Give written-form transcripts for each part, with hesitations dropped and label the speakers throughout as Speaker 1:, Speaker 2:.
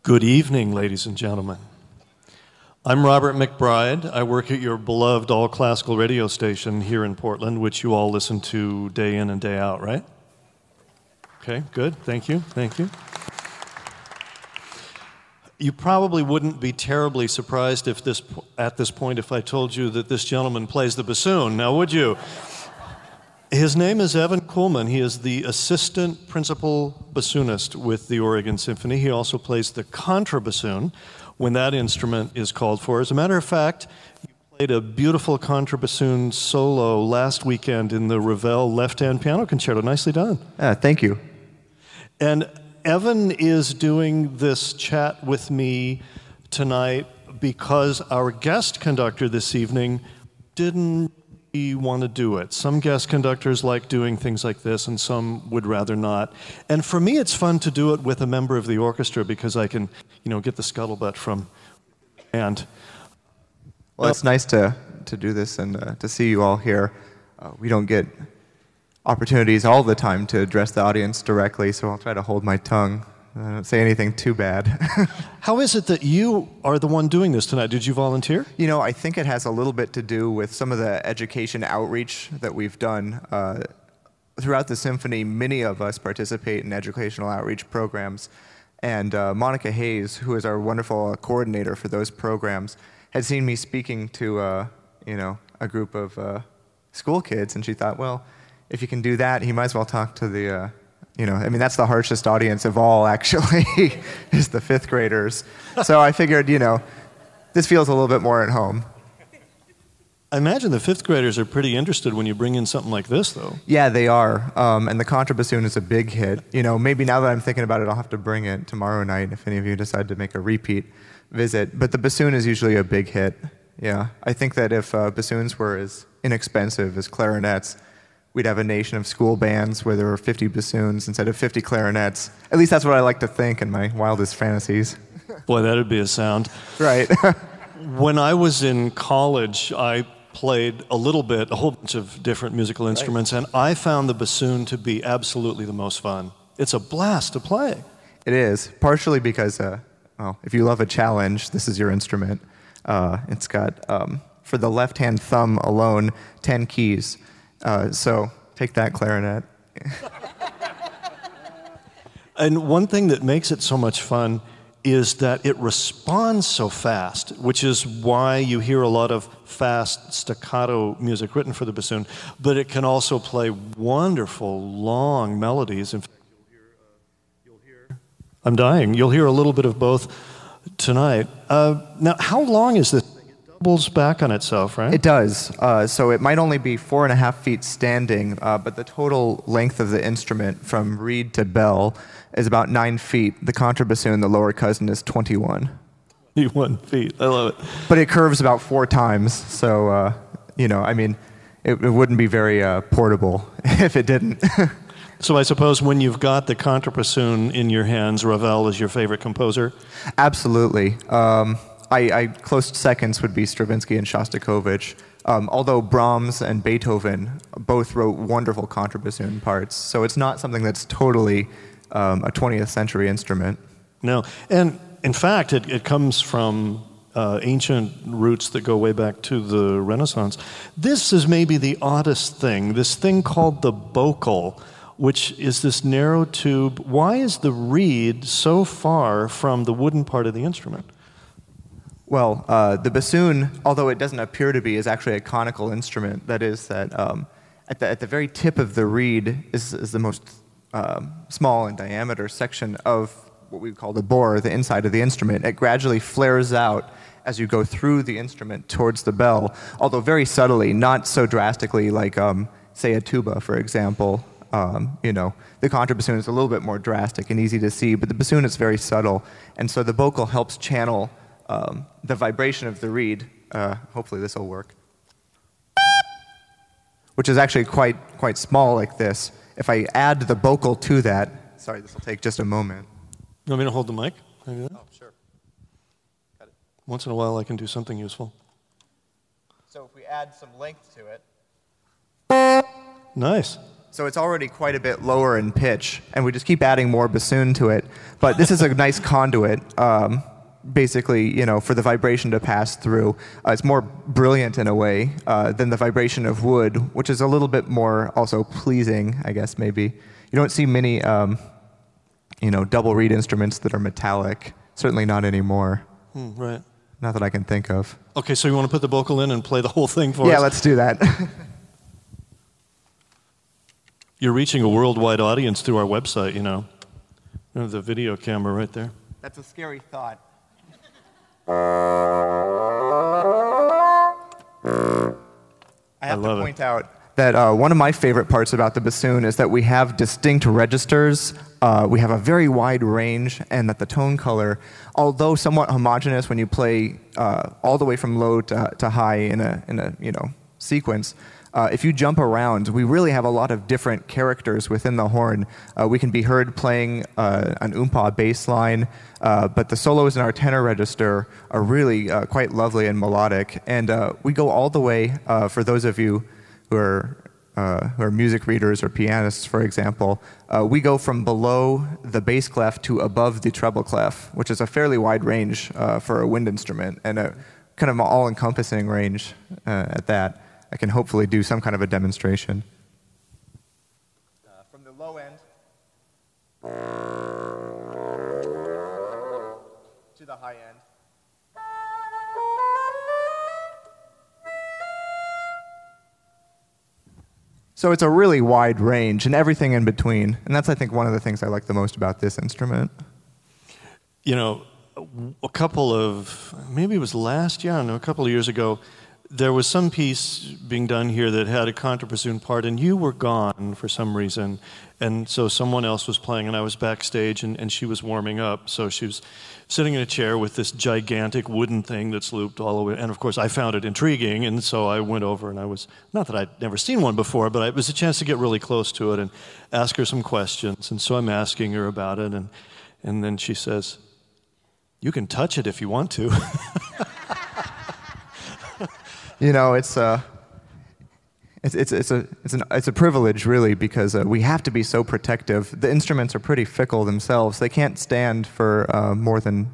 Speaker 1: Good evening, ladies and gentlemen. I'm Robert McBride. I work at your beloved all-classical radio station here in Portland, which you all listen to day in and day out, right? Okay, good. Thank you. Thank you. You probably wouldn't be terribly surprised at this point if I told you that this gentleman plays the bassoon, now would you? His name is Evan Kuhlmann. He is the assistant principal bassoonist with the Oregon Symphony. He also plays the contrabassoon when that instrument is called for. As a matter of fact, you played a beautiful contrabassoon solo last weekend in the Ravel left-hand piano concerto. Nicely done.
Speaker 2: Thank you.
Speaker 1: And Evan is doing this chat with me tonight because our guest conductor this evening didn't want to do it. Some guest conductors like doing things like this, and some would rather not. And for me, it's fun to do it with a member of the orchestra because I can, get the scuttlebutt from the band.
Speaker 2: Well, it's nice to do this and to see you all here. We don't get opportunities all the time to address the audience directly, so I'll try to hold my tongue. Don't say anything too bad.
Speaker 1: How is it that you are the one doing this tonight? Did you volunteer?
Speaker 2: I think it has a little bit to do with some of the education outreach that we've done. Throughout the symphony, many of us participate in educational outreach programs. And Monica Hayes, who is our wonderful coordinator for those programs, had seen me speaking to a group of school kids, and she thought, well, if you can do that, he might as well talk to the that's the harshest audience of all, actually, is the fifth graders. So I figured, this feels a little bit more at home.
Speaker 1: I imagine the fifth graders are pretty interested when you bring in something like this, though.
Speaker 2: Yeah, they are. And the contrabassoon is a big hit. Maybe now that I'm thinking about it, I'll have to bring it tomorrow night if any of you decide to make a repeat visit. But the bassoon is usually a big hit. Yeah, I think that if bassoons were as inexpensive as clarinets, we'd have a nation of school bands where there were 50 bassoons instead of 50 clarinets. At least that's what I like to think in my wildest fantasies.
Speaker 1: Boy, that'd be a sound.
Speaker 2: Right.
Speaker 1: When I was in college, I played a whole bunch of different musical instruments, and I found the bassoon to be absolutely the most fun. It's a blast to play.
Speaker 2: It is, partially because, if you love a challenge, this is your instrument. It's got, for the left-hand thumb alone, 10 keys. So take that, clarinet.
Speaker 1: And one thing that makes it so much fun is that it responds so fast, which is why you hear a lot of fast staccato music written for the bassoon, but it can also play wonderful, long melodies. In fact, you'll hear I'm dying. You'll hear a little bit of both tonight. Now, how long is this? Doubles back on itself, right?
Speaker 2: It does. So it might only be 4.5 feet standing, but the total length of the instrument from reed to bell is about 9 feet. The contrabassoon, the lower cousin, is 21.
Speaker 1: 21 feet. I love it.
Speaker 2: But it curves about 4 times, so, it wouldn't be very portable if it didn't.
Speaker 1: So I suppose when you've got the contrabassoon in your hands, Ravel is your favorite composer?
Speaker 2: Absolutely. Close seconds would be Stravinsky and Shostakovich, although Brahms and Beethoven both wrote wonderful contrabassoon parts, so it's not something that's totally a 20th century instrument.
Speaker 1: No, and in fact, it comes from ancient roots that go way back to the Renaissance. This is maybe the oddest thing, this thing called the bocal, which is this narrow tube. Why is the reed so far from the wooden part of the instrument?
Speaker 2: Well, the bassoon, although it doesn't appear to be, is actually a conical instrument. That is that at the very tip of the reed is the most small in diameter section of what we call the bore, the inside of the instrument. It gradually flares out as you go through the instrument towards the bell, although very subtly, not so drastically like, say, a tuba, for example. The contrabassoon is a little bit more drastic and easy to see, but the bassoon is very subtle, and so the bocal helps channel the vibration of the reed. Hopefully this will work. Which is actually quite small like this. If I add the bocal to that, sorry, this will take just a moment.
Speaker 1: You want me to hold the mic? Can I do that?
Speaker 2: Oh, sure. Got it.
Speaker 1: Once in a while I can do something useful.
Speaker 2: So if we add some length to it.
Speaker 1: Nice.
Speaker 2: So it's already quite a bit lower in pitch, and we just keep adding more bassoon to it. But this is a nice conduit, basically, for the vibration to pass through. It's more brilliant in a way than the vibration of wood, which is a little bit more also pleasing, I guess, maybe. You don't see many, double reed instruments that are metallic. Certainly not anymore.
Speaker 1: Right.
Speaker 2: Not that I can think of.
Speaker 1: Okay, so you want to put the vocal in and play the whole thing for us?
Speaker 2: Yeah, let's do that.
Speaker 1: You're reaching a worldwide audience through our website, The video camera right there.
Speaker 2: That's a scary thought. I have to point out that one of my favorite parts about the bassoon is that we have distinct registers, we have a very wide range, and that the tone color, although somewhat homogeneous when you play all the way from low to high in a sequence, if you jump around, we really have a lot of different characters within the horn. We can be heard playing an oompa bass line, but the solos in our tenor register are really quite lovely and melodic. And we go all the way, for those of you who are music readers or pianists, for example, we go from below the bass clef to above the treble clef, which is a fairly wide range for a wind instrument, and a kind of all-encompassing range at that. I can hopefully do some kind of a demonstration. From the low end to the high end. So it's a really wide range and everything in between. And that's, I think, one of the things I like the most about this instrument.
Speaker 1: A couple of, maybe it was last year, I don't know, a couple of years ago, there was some piece being done here that had a contrabassoon part, and you were gone for some reason, and so someone else was playing, and I was backstage, and she was warming up, so she was sitting in a chair with this gigantic wooden thing that's looped all the way, and of course I found it intriguing, and so I went over, and I was, not that I'd never seen one before, but it was a chance to get really close to it and ask her some questions, and so I'm asking her about it, and then she says, "You can touch it if you want to." It's a privilege, really, because we have to be so protective. The instruments are pretty fickle themselves. They can't stand for more than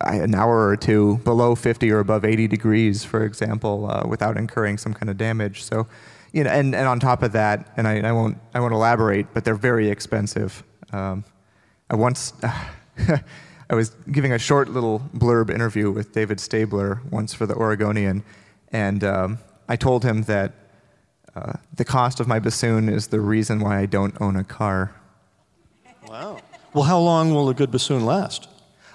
Speaker 1: an hour or two below 50 or above 80 degrees, for example, without incurring some kind of damage. So, and on top of that, and I won't elaborate, but they're very expensive. I once. I was giving a short little blurb interview with David Stabler once for the Oregonian, and I told him that the cost of my bassoon is the reason why I don't own a car. Wow. Well, how long will a good bassoon last?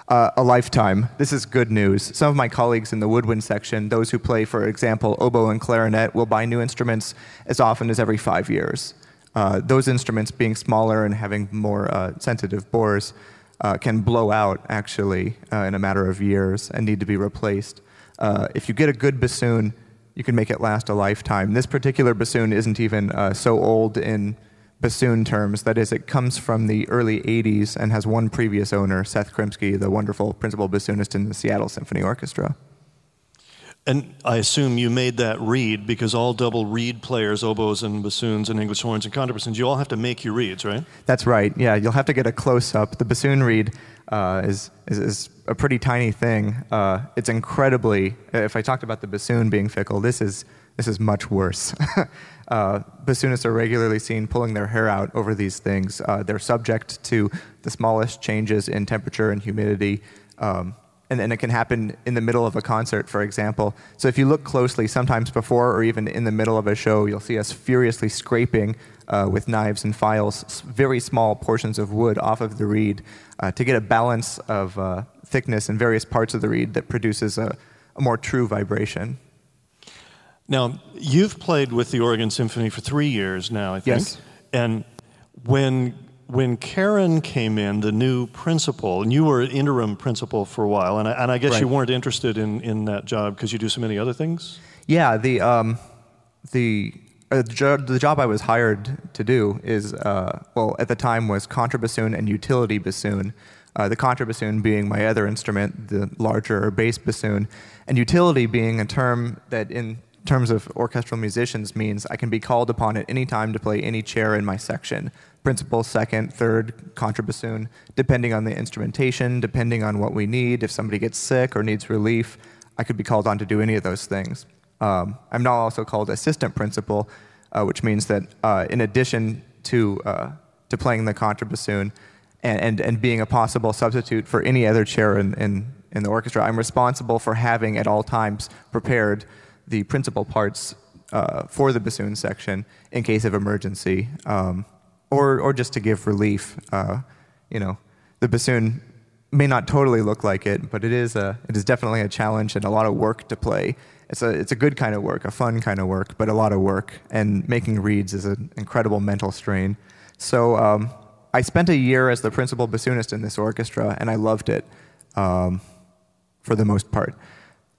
Speaker 2: A lifetime. This is good news. Some of my colleagues in the woodwind section, those who play, for example, oboe and clarinet, will buy new instruments as often as every 5 years. Those instruments, being smaller and having more sensitive bores, can blow out, actually, in a matter of years and need to be replaced. If you get a good bassoon, you can make it last a lifetime. This particular bassoon isn't even so old in bassoon terms. That is, it comes from the early 80s and has one previous owner, Seth Krimsky, the wonderful principal bassoonist in the Seattle Symphony Orchestra.
Speaker 1: And I assume you made that reed because all double reed players, oboes and bassoons and English horns and contrabassoons, you all have to make your reeds, right?
Speaker 2: That's right. Yeah, you'll have to get a close-up. The bassoon reed is a pretty tiny thing. It's incredibly. If I talked about the bassoon being fickle, this is much worse. Bassoonists are regularly seen pulling their hair out over these things. They're subject to the smallest changes in temperature and humidity. And it can happen in the middle of a concert, for example. So if you look closely, sometimes before or even in the middle of a show, you'll see us furiously scraping with knives and files very small portions of wood off of the reed to get a balance of thickness in various parts of the reed that produces a more true vibration.
Speaker 1: Now, you've played with the Oregon Symphony for 3 years now, I think.
Speaker 2: Yes.
Speaker 1: And when Karen came in, the new principal, and you were interim principal for a while, and I guess
Speaker 2: Right.
Speaker 1: you weren't interested in that job because you do so many other things?
Speaker 2: Yeah, the job I was hired to do is, well, at the time was contrabassoon and utility bassoon. The contrabassoon being my other instrument, the larger bass bassoon, and utility being a term that in terms of orchestral musicians means I can be called upon at any time to play any chair in my section. Principal, second, third, contrabassoon, depending on the instrumentation, depending on what we need. If somebody gets sick or needs relief, I could be called on to do any of those things. I'm now also called assistant principal, which means that in addition to playing the contrabassoon and being a possible substitute for any other chair in the orchestra, I'm responsible for having at all times prepared the principal parts for the bassoon section in case of emergency, or just to give relief. The bassoon may not totally look like it, but it is definitely a challenge and a lot of work to play. It's a good kind of work, a fun kind of work, but a lot of work. And making reeds is an incredible mental strain. So I spent a year as the principal bassoonist in this orchestra, and I loved it for the most part.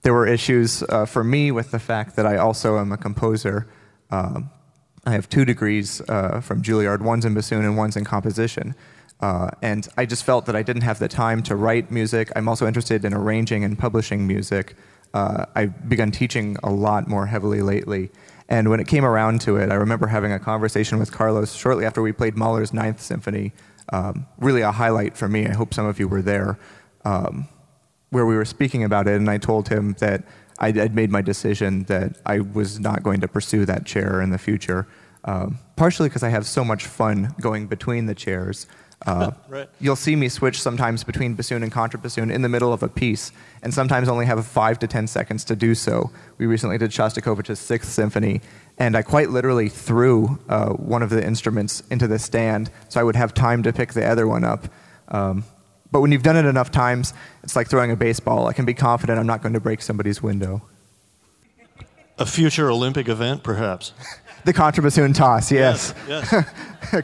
Speaker 2: There were issues for me with the fact that I also am a composer. I have 2 degrees from Juilliard, one's in bassoon and one's in composition. And I just felt that I didn't have the time to write music. I'm also interested in arranging and publishing music. I've begun teaching a lot more heavily lately. And when it came around to it, I remember having a conversation with Carlos shortly after we played Mahler's Ninth Symphony. Really a highlight for me. I hope some of you were there, where we were speaking about it, and I told him that I'd made my decision that I was not going to pursue that chair in the future, partially because I have so much fun going between the chairs.
Speaker 1: Right.
Speaker 2: You'll see me switch sometimes between bassoon and contrabassoon in the middle of a piece, and sometimes only have 5 to 10 seconds to do so. We recently did Shostakovich's Sixth Symphony, and I quite literally threw one of the instruments into the stand so I would have time to pick the other one up. But when you've done it enough times, it's like throwing a baseball. I can be confident I'm not going to break somebody's window.
Speaker 1: A future Olympic event, perhaps.
Speaker 2: The contrabassoon toss, yes.
Speaker 1: Yes.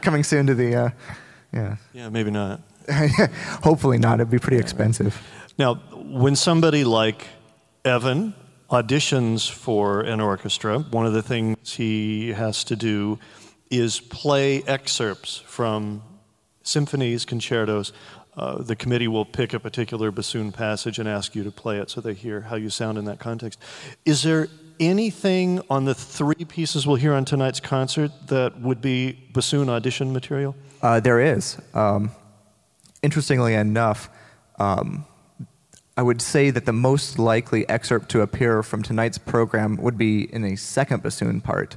Speaker 2: Coming soon to the, yeah.
Speaker 1: Yeah, maybe not.
Speaker 2: Hopefully not. It'd be pretty expensive.
Speaker 1: Now, when somebody like Evan auditions for an orchestra, one of the things he has to do is play excerpts from symphonies, concertos. The committee will pick a particular bassoon passage and ask you to play it so they hear how you sound in that context. Is there anything on the 3 pieces we'll hear on tonight's concert that would be bassoon audition material?
Speaker 2: There is. Interestingly enough, I would say that the most likely excerpt to appear from tonight's program would be in a second bassoon part.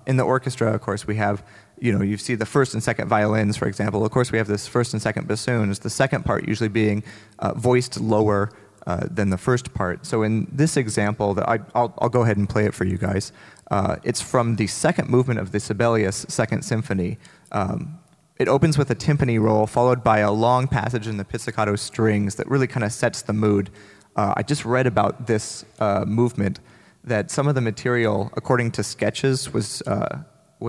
Speaker 2: In the orchestra, of course, we have, you see the first and second violins, for example. Of course, we have this first and second bassoons, the second part usually being voiced lower than the first part. So in this example, I'll go ahead and play it for you guys. It's from the second movement of the Sibelius Second Symphony. It opens with a timpani roll, followed by a long passage in the pizzicato strings that really kind of sets the mood. I just read about this movement, that some of the material, according to sketches, was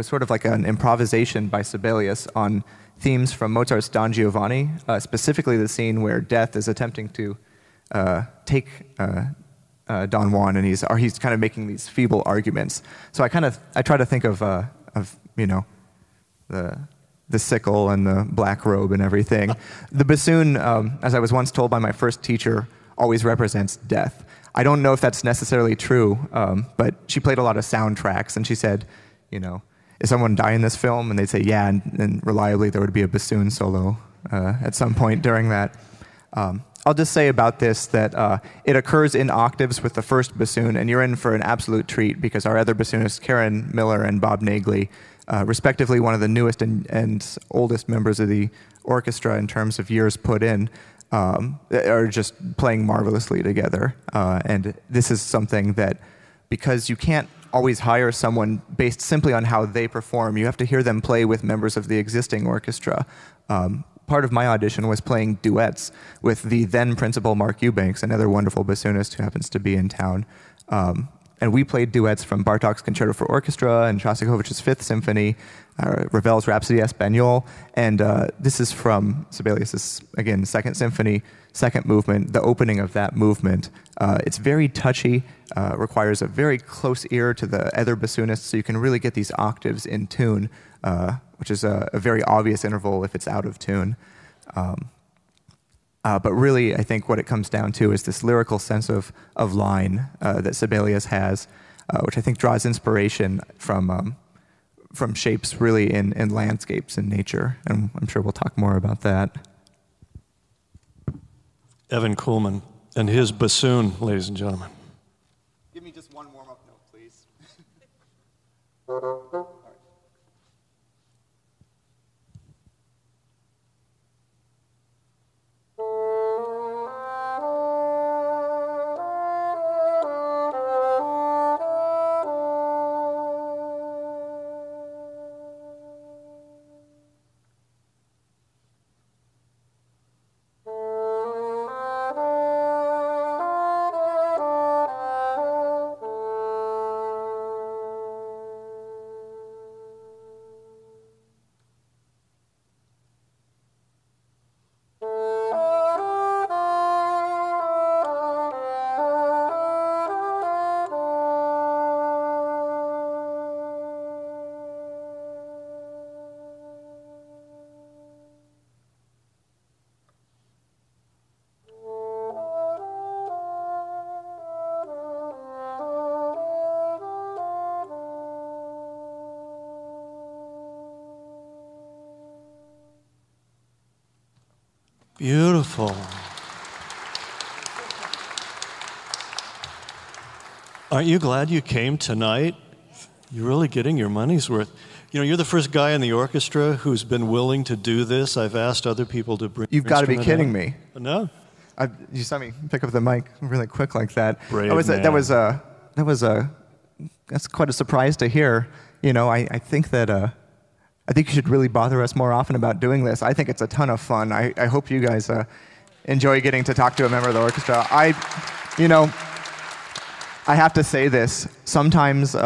Speaker 2: sort of like an improvisation by Sibelius on themes from Mozart's Don Giovanni, specifically the scene where Death is attempting to take Don Juan, and he's kind of making these feeble arguments. So I try to think of the sickle and the black robe and everything. The bassoon, as I was once told by my first teacher, always represents death. I don't know if that's necessarily true, but she played a lot of soundtracks, and she said, is someone die in this film? And they'd say, yeah, and reliably there would be a bassoon solo at some point during that. I'll just say about this that it occurs in octaves with the first bassoon, and you're in for an absolute treat because our other bassoonists, Karen Miller and Bob Nagley, respectively one of the newest and oldest members of the orchestra in terms of years put in, are just playing marvelously together. And this is something that, because you can't always hire someone based simply on how they perform, you have to hear them play with members of the existing orchestra. Part of my audition was playing duets with the then principal Mark Eubanks, another wonderful bassoonist who happens to be in town. And we played duets from Bartók's Concerto for Orchestra and Shostakovich's Fifth Symphony, Ravel's Rhapsody Espagnole, and this is from Sibelius's, again, Second Symphony, second movement, the opening of that movement. It's very touchy, requires a very close ear to the other bassoonists, so you can really get these octaves in tune, which is a very obvious interval if it's out of tune. But really, I think what it comes down to is this lyrical sense of line that Sibelius has. which I think draws inspiration from shapes really in landscapes and nature. And I'm sure we'll talk more about that.
Speaker 1: Evan Kuhlmann and his bassoon, ladies and gentlemen.
Speaker 2: Give me just one warm-up note, please.
Speaker 1: Beautiful. Aren't you glad you came tonight? You're really getting your money's worth. You know, you're the first guy in the orchestra who's been willing to do this. I've asked other people to bring.
Speaker 2: You've got to be kidding me.
Speaker 1: No.
Speaker 2: You saw me pick up the mic really quick like that.
Speaker 1: Brave
Speaker 2: man. That's quite a surprise to hear. You know, I think that. I think you should really bother us more often about doing this. I think it's a ton of fun. I hope you guys enjoy getting to talk to a member of the orchestra. I have to say this. Sometimes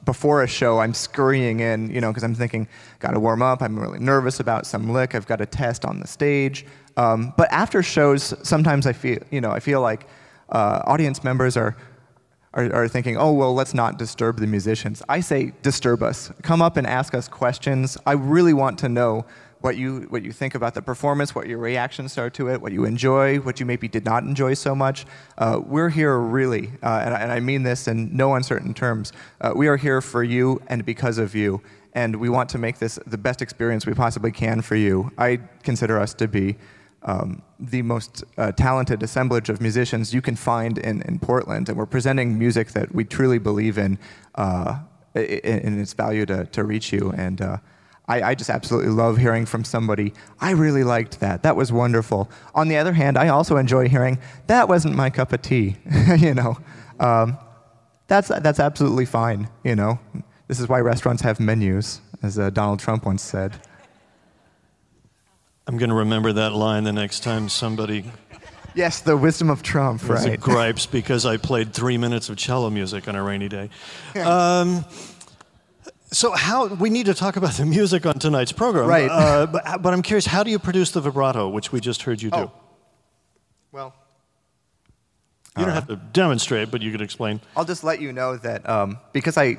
Speaker 2: before a show, I'm scurrying in, because I'm thinking, got to warm up. I'm really nervous about some lick. I've got a test on the stage. But after shows, sometimes I feel like audience members are thinking, oh, well, let's not disturb the musicians. I say, disturb us. Come up and ask us questions. I really want to know what you think about the performance, what your reactions are to it, what you enjoy, what you maybe did not enjoy so much. We're here really, and I mean this in no uncertain terms, we are here for you and because of you, and we want to make this the best experience we possibly can for you. I consider us to be the most talented assemblage of musicians you can find in Portland, and we're presenting music that we truly believe in its value to reach you. And I just absolutely love hearing from somebody, I really liked that. That was wonderful. On the other hand, I also enjoy hearing, that wasn't my cup of tea. That's absolutely fine. This is why restaurants have menus, as Donald Trump once said.
Speaker 1: I'm going to remember that line the next time somebody...
Speaker 2: Yes, the wisdom of Trump, right.
Speaker 1: gripes because I played 3 minutes of cello music on a rainy day. So we need to talk about the music on tonight's program.
Speaker 2: Right.
Speaker 1: But I'm curious, how do you produce the vibrato, which we just heard you do?
Speaker 2: Oh. Well...
Speaker 1: You don't have to demonstrate, but you could explain.
Speaker 2: I'll just let you know that because I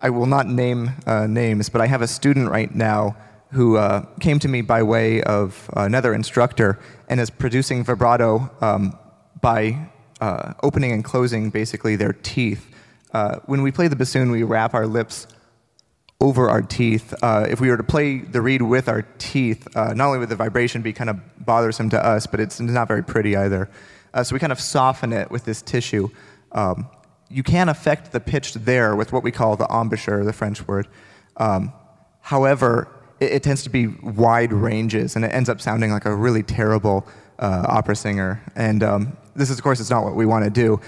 Speaker 2: will not name names, but I have a student right now who came to me by way of another instructor and is producing vibrato by opening and closing basically their teeth. When we play the bassoon, we wrap our lips over our teeth. If we were to play the reed with our teeth, not only would the vibration be kind of bothersome to us, but it's not very pretty either. So we kind of soften it with this tissue. You can affect the pitch there with what we call the embouchure, the French word. However, it tends to be wide ranges, and it ends up sounding like a really terrible opera singer. And this is, of course, it's not what we want to do.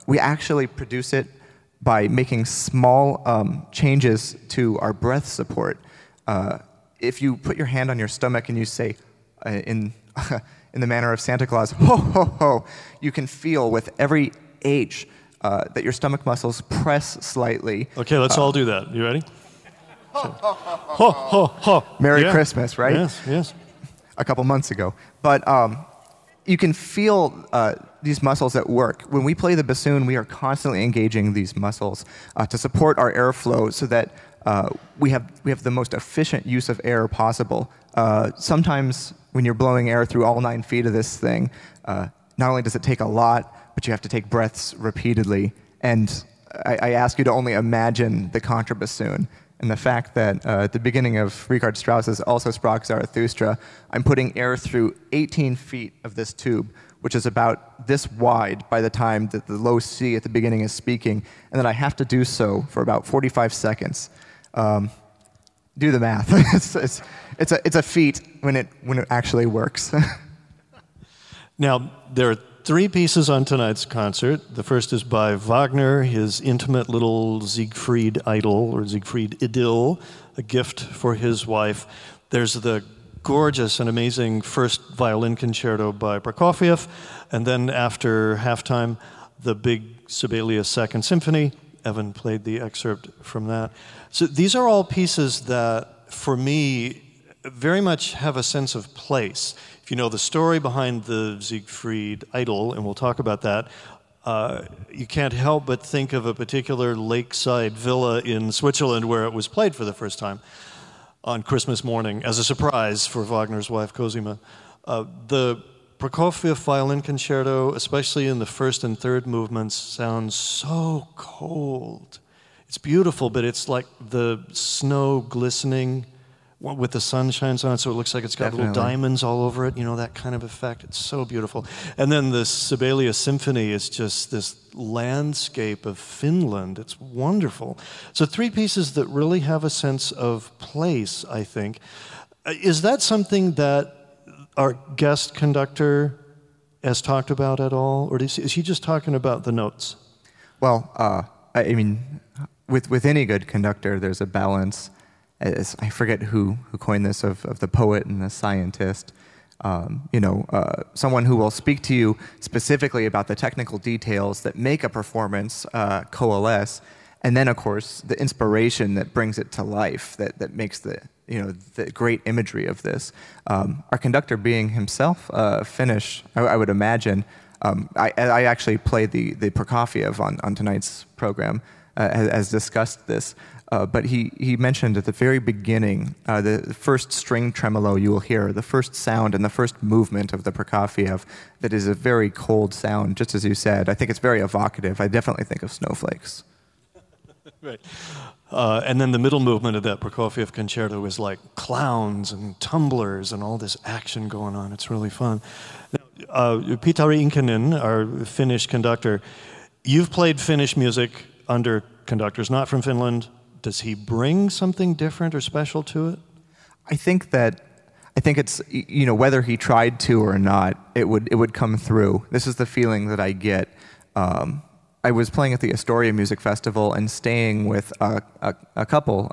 Speaker 2: We actually produce it by making small changes to our breath support. If you put your hand on your stomach and you say, in the manner of Santa Claus, ho, ho, ho, you can feel with every H that your stomach muscles press slightly.
Speaker 1: Okay, let's all do that. You ready? Ho, ho, ho, ho.
Speaker 2: Merry Christmas, right?
Speaker 1: Yes, yes.
Speaker 2: A couple months ago. But you can feel these muscles at work. When we play the bassoon, we are constantly engaging these muscles to support our airflow so that we have the most efficient use of air possible. Sometimes when you're blowing air through all 9 feet of this thing, not only does it take a lot, but you have to take breaths repeatedly. And I ask you to only imagine the contrabassoon. And the fact that at the beginning of Richard Strauss's Also Sprach Zarathustra, I'm putting air through 18 feet of this tube, which is about this wide by the time that the low C at the beginning is speaking, and then I have to do so for about 45 seconds. Do the math. it's a feat when it actually works.
Speaker 1: Now, there are 3 pieces on tonight's concert. The first is by Wagner, his intimate little Siegfried idyll, or Siegfried idyll, a gift for his wife. There's the gorgeous and amazing first violin concerto by Prokofiev, and then after halftime, the big Sibelius Second Symphony. Evan played the excerpt from that. So these are all pieces that, for me, very much have a sense of place. If you know the story behind the Siegfried idyll, and we'll talk about that, you can't help but think of a particular lakeside villa in Switzerland where it was played for the first time on Christmas morning as a surprise for Wagner's wife, Cosima. The Prokofiev violin concerto, especially in the first and third movements, sounds so cold. It's beautiful, but it's like the snow glistening with the sun shines on it, so it looks like it's got
Speaker 2: Definitely.
Speaker 1: little diamonds all over it, you know, that kind of effect. It's so beautiful. And then the Sibelius Symphony is just this landscape of Finland. It's wonderful. So 3 pieces that really have a sense of place, I think. Is that something that our guest conductor has talked about at all, or is he just talking about the notes?
Speaker 2: Well, I mean, with any good conductor, there's a balance. I forget who coined this, of the poet and the scientist. Someone who will speak to you specifically about the technical details that make a performance coalesce, and then, of course, the inspiration that brings it to life, that makes the great imagery of this. Our conductor being himself Finnish, I would imagine. I actually played the Prokofiev on tonight's program, as discussed this. But he mentioned at the very beginning, the first string tremolo you will hear, the first sound and the first movement of the Prokofiev, that is a very cold sound, just as you said. I think it's very evocative. I definitely think of snowflakes.
Speaker 1: Right. And then the middle movement of that Prokofiev concerto is like clowns and tumblers and all this action going on. It's really fun. Now, Pitari Inkinen, our Finnish conductor, you've played Finnish music under conductors not from Finland. Does he bring something different or special to it?
Speaker 2: I think it's, whether he tried to or not, it would come through. This is the feeling that I get. I was playing at the Astoria Music Festival and staying with a couple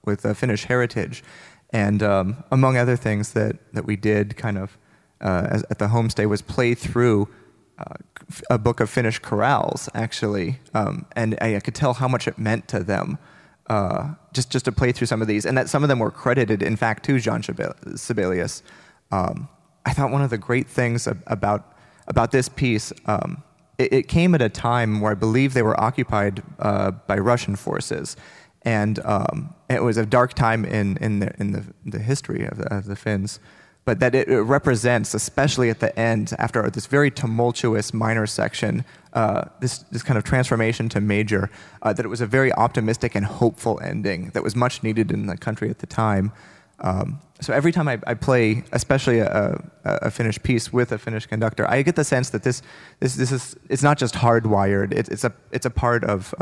Speaker 2: with a Finnish heritage, and among other things that we did kind of at the homestay was play through a book of Finnish chorales, actually, and I could tell how much it meant to them just to play through some of these, and that some of them were credited, in fact, to Jean Sibelius. I thought one of the great things about this piece, it came at a time where I believe they were occupied by Russian forces, and it was a dark time in the history of the Finns. But that it represents, especially at the end, after this very tumultuous minor section, this kind of transformation to major, that it was a very optimistic and hopeful ending that was much needed in the country at the time. So every time I play, especially a Finnish piece with a Finnish conductor, I get the sense that this is, it's not just hardwired; it's a part of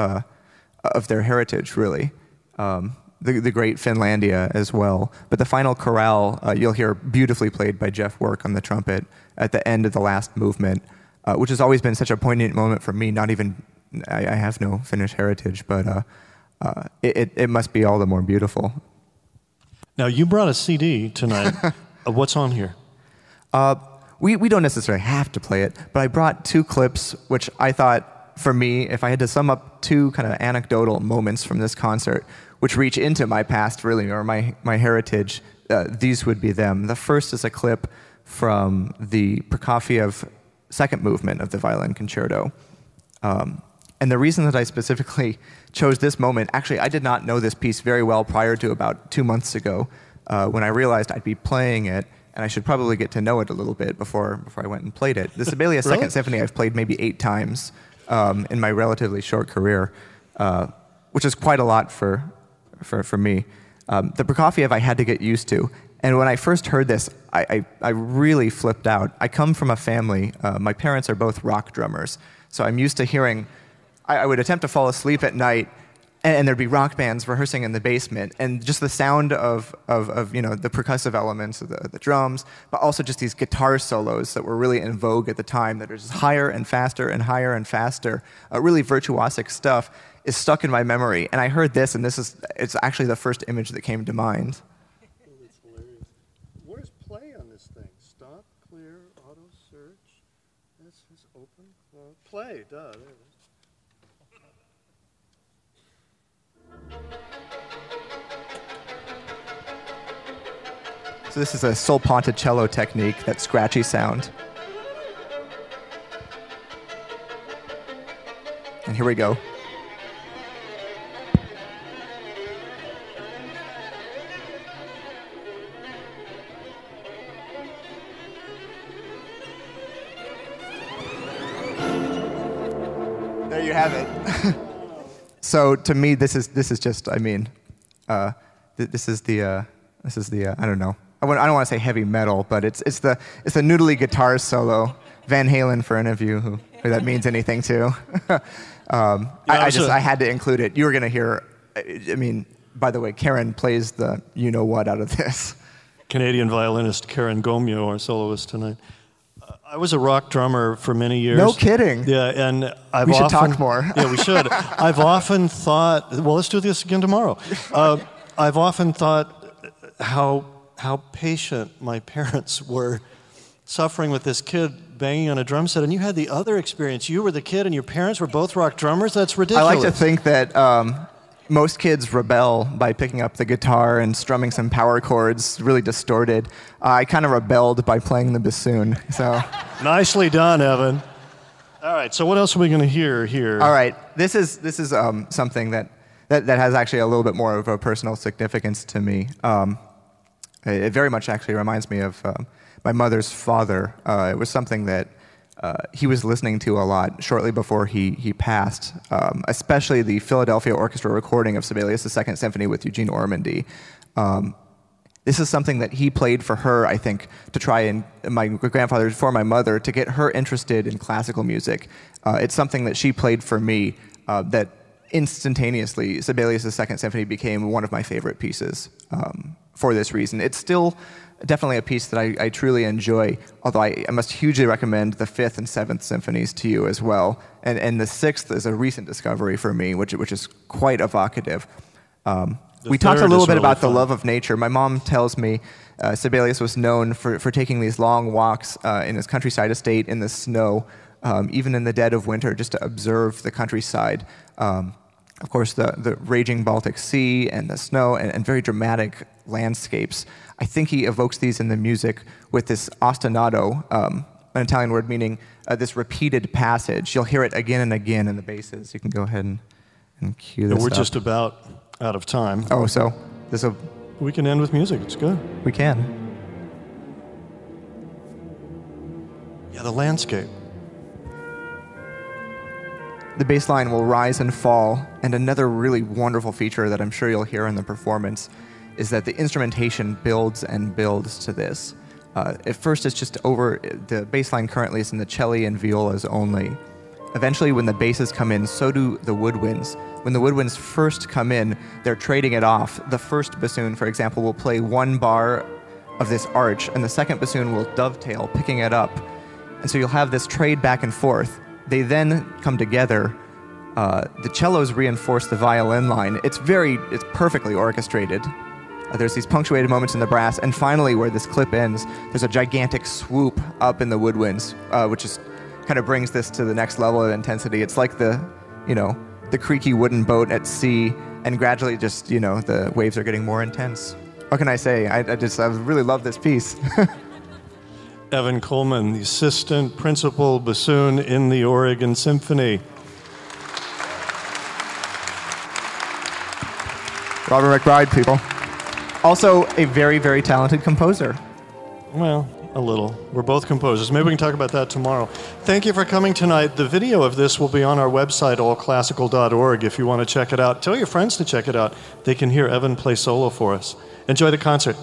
Speaker 2: their heritage, really. The great Finlandia as well. But the final chorale, you'll hear beautifully played by Jeff Work on the trumpet at the end of the last movement, which has always been such a poignant moment for me. I have no Finnish heritage, but it must be all the more beautiful.
Speaker 1: Now, you brought a CD tonight. What's on here?
Speaker 2: We don't necessarily have to play it, but I brought 2 clips, which I thought, for me, if I had to sum up 2 kind of anecdotal moments from this concert, which reach into my past, really, or my heritage, these would be them. The first is a clip from the Prokofiev second movement of the violin concerto. And the reason that I specifically chose this moment, actually, I did not know this piece very well prior to about 2 months ago, when I realized I'd be playing it, and I should probably get to know it a little bit before I went and played it. The Sibelius
Speaker 1: Really?
Speaker 2: Second Symphony I've played maybe 8 times. in my relatively short career, which is quite a lot for me. The Prokofiev I had to get used to. And when I first heard this, I really flipped out. I come from a family, my parents are both rock drummers, so I'm used to hearing, I would attempt to fall asleep at night, and there'd be rock bands rehearsing in the basement, and just the sound of the percussive elements of the drums, but also just these guitar solos that were really in vogue at the time that are just higher and faster and higher and faster, really virtuosic stuff, is stuck in my memory. And I heard this, and it's actually the first image that came to mind.
Speaker 1: That's hilarious. Where's play on this thing? Stop, clear, auto search. This is open, close. Play, duh, there it is.
Speaker 2: So this is a sol ponticello technique, that scratchy sound. And here we go. There you have it. So to me, this is just, I mean, this is the I don't know. I don't want to say heavy metal, but it's the noodly guitar solo. Van Halen, for any of you who that means anything to. I had to include it. You were going to hear, I mean, by the way, Karen plays the you-know-what out of this.
Speaker 1: Canadian violinist Karen Gomio, our soloist tonight. I was a rock drummer for many years.
Speaker 2: No kidding.
Speaker 1: Yeah, and
Speaker 2: we should talk more.
Speaker 1: Yeah, we should. I've often thought, well, let's do this again tomorrow. I've often thought how patient my parents were suffering with this kid banging on a drum set, and you had the other experience. You were the kid, and your parents were both rock drummers. That's ridiculous.
Speaker 2: I like to think that most kids rebel by picking up the guitar and strumming some power chords, really distorted. I kind of rebelled by playing the bassoon. So
Speaker 1: nicely done, Evan. All right, so what else are we going to hear here?
Speaker 2: All right, this is something that has actually a little bit more of a personal significance to me. It very much actually reminds me of my mother's father. It was something that he was listening to a lot shortly before he passed, especially the Philadelphia Orchestra recording of Sibelius' Second Symphony with Eugene Ormandy. This is something that he played for her, I think, to try and, my grandfather, for my mother, to get her interested in classical music. It's something that she played for me that instantaneously, Sibelius' Second Symphony became one of my favorite pieces for this reason. It's still definitely a piece that I truly enjoy, although I must hugely recommend the Fifth and Seventh Symphonies to you as well. And the Sixth is a recent discovery for me, which is quite evocative. We talked a little bit about the love of nature. My mom tells me Sibelius was known for taking these long walks in his countryside estate in the snow, even in the dead of winter, just to observe the countryside. Of course, the raging Baltic Sea and the snow and very dramatic landscapes. I think he evokes these in the music with this ostinato, an Italian word meaning this repeated passage. You'll hear it again and again in the basses. You can go ahead and cue this
Speaker 1: We're
Speaker 2: up.
Speaker 1: just about out of time.
Speaker 2: Oh, so
Speaker 1: we can end with music. It's good.
Speaker 2: We can.
Speaker 1: Yeah, the landscape.
Speaker 2: The bass line will rise and fall, and another really wonderful feature that I'm sure you'll hear in the performance is that the instrumentation builds and builds to this. At first, it's just over, the bass line currently is in the cello and violas only. Eventually, when the basses come in, so do the woodwinds. When the woodwinds first come in, they're trading it off. The first bassoon, for example, will play one bar of this arch, and the second bassoon will dovetail, picking it up. And so you'll have this trade back and forth. They then come together. The cellos reinforce the violin line. It's perfectly orchestrated. There's these punctuated moments in the brass, and finally, where this clip ends, there's a gigantic swoop up in the woodwinds, which is kind of brings this to the next level of intensity. It's like the creaky wooden boat at sea, and gradually, just the waves are getting more intense. What can I say? I really love this piece.
Speaker 1: Evan Kuhlmann, the assistant principal bassoon in the Oregon Symphony.
Speaker 2: Robert McBride, people. Also a very, very talented composer.
Speaker 1: Well, a little. We're both composers. Maybe we can talk about that tomorrow. Thank you for coming tonight. The video of this will be on our website, allclassical.org, if you want to check it out. Tell your friends to check it out. They can hear Evan play solo for us. Enjoy the concert.